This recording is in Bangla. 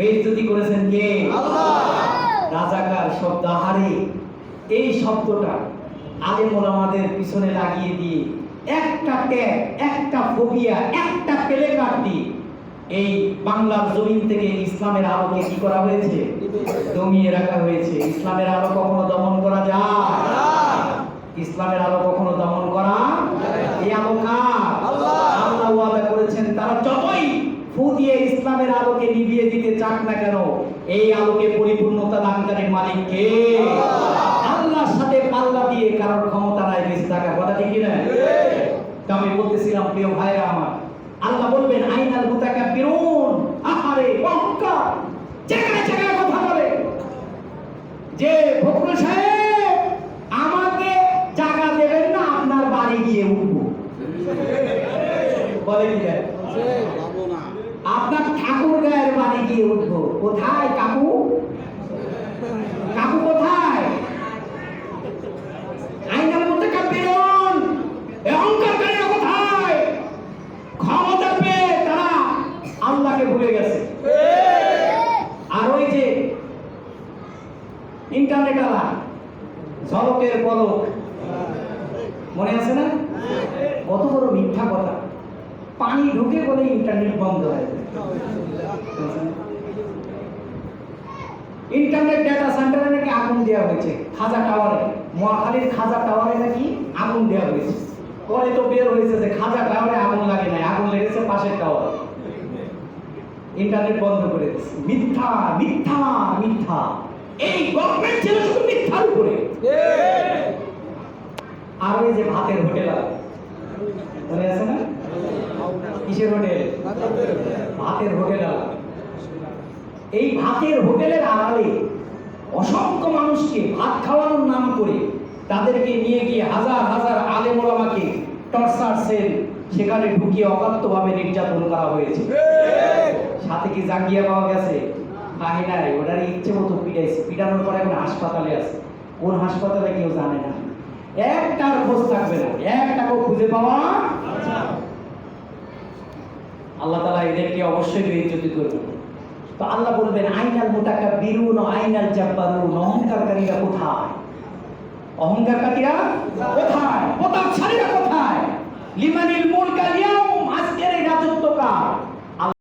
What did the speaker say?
বেইজ্জতি করেছেন কে? আল্লাহ। রাজাকার শব্দ, আহারে এই শব্দটা আলেম ওলামাদের পিছনে লাগিয়ে দিয়ে একটা ট্যাগ, একটা ফোবিয়া, একটা প্লেকার্ড দিয়ে এই বাংলার জমিন থেকে ইসলামের আলোকে কি করা হয়েছে? দমিয়ে রাখা হয়েছে। ইসলামের আলো কখনো দমন করা যায়? ইসলামের আলো কখনো দমন করা? এই আলো কার? আল্লাহ ওয়াদা করেছেন তারা যতই ফু দিয়ে ইসলামের আলোকে নিভিয়ে দিতে চাক না কেন, এই আলোকে পরিপূর্ণতা দানকারীর মালিক কে? আল্লাহর সাথে পাল্লা দিয়ে কারোর ক্ষমতা নাই বেঁচে থাকার, কথা ঠিক কি না? আমি বলতেছিলাম প্রিয় ভাইরা আমার, আল্লাহ বলবেন আইনাল মুতাকাব্বিরুন, আহারে অহংকার জায়গায় জায়গায় কথা বলে যে ফখরুল সাহেব আমাকে জায়গা দেবেন না, আপনার বাড়ি গিয়ে উঠবো। বলে কি আপনার ঠাকুর গায়ের বাড়ি গিয়ে উঠবো। কোথায় কাকু? কাকু কোথায়? আইনাল মুতাকাব্বিরুন, অহংকারীরা কোথায়? ক্ষমতা পেয়ে তারা আল্লাহকে ভুলে গেছে। আর ওই যে ইন্টারনেট আলা ঝলকের পলক, মনে আছে না? কত বড় মিথ্যা কথা। পানি ঢুকে বলে ইন্টারনেট বন্ধ হয়ে যায়। ইন্টারনেট ডেটা সেন্টারে নাকি আগুন দেওয়া হয়েছে, খাজা টাওয়ারে, মহাখালীর খাজা টাওয়ারে নাকি আগুন দেওয়া হয়েছে। পরে তো বের হয়েছে যে খাজা টাওয়ারে আগুন লাগে নাই, আগুন লেগেছে পাশের টাওয়ারে। ইন্টারনেট বন্ধ করে দিচ্ছে। মিথ্যা মিথ্যা মিথ্যা। এই গভর্নমেন্ট ছিল শুধু মিথ্যার উপরে। আর ওই যে ভাতের হোটেল আছে, মনে আছে না? কিসের হোটেল? ভাতের হোটেল আলা। এই ভাতের হোটেলের আড়ালে অসংখ্য মানুষকে ভাত খাওয়ানোর নাম করে তাদেরকে নিয়ে গিয়ে হাজার হাজার আলেম ওলামাকে টর্চার সেল সেখানে ঢুকিয়ে অকাত্যভাবে নির্যাতন করা হয়েছে। সাথে কি জাঙ্গিয়া পাওয়া গেছে? পাই নাই। ওটার ইচ্ছে মতো পিটাইছে। পিটানোর পরে এখন হাসপাতালে আছে। কোন হাসপাতালে কেউ জানে না। একটার খোঁজ থাকবে না, একটাকেও খুঁজে পাওয়া। আল্লাহ তাআলা এদেরকে অবশ্যই বেইজ্জতি করবেন। তো আল্লাহ বলবেন আইনাল মুতাকাব্বিরুন, আইনাল জাব্বারুন, অহংকারকারীরা কোথায়? অহংকারকারীরা কোথায়? প্রতাপশালীরা কোথায়? লিমানিল মুলক আল ইয়াউম, আজকের এই রাজত্ব কার?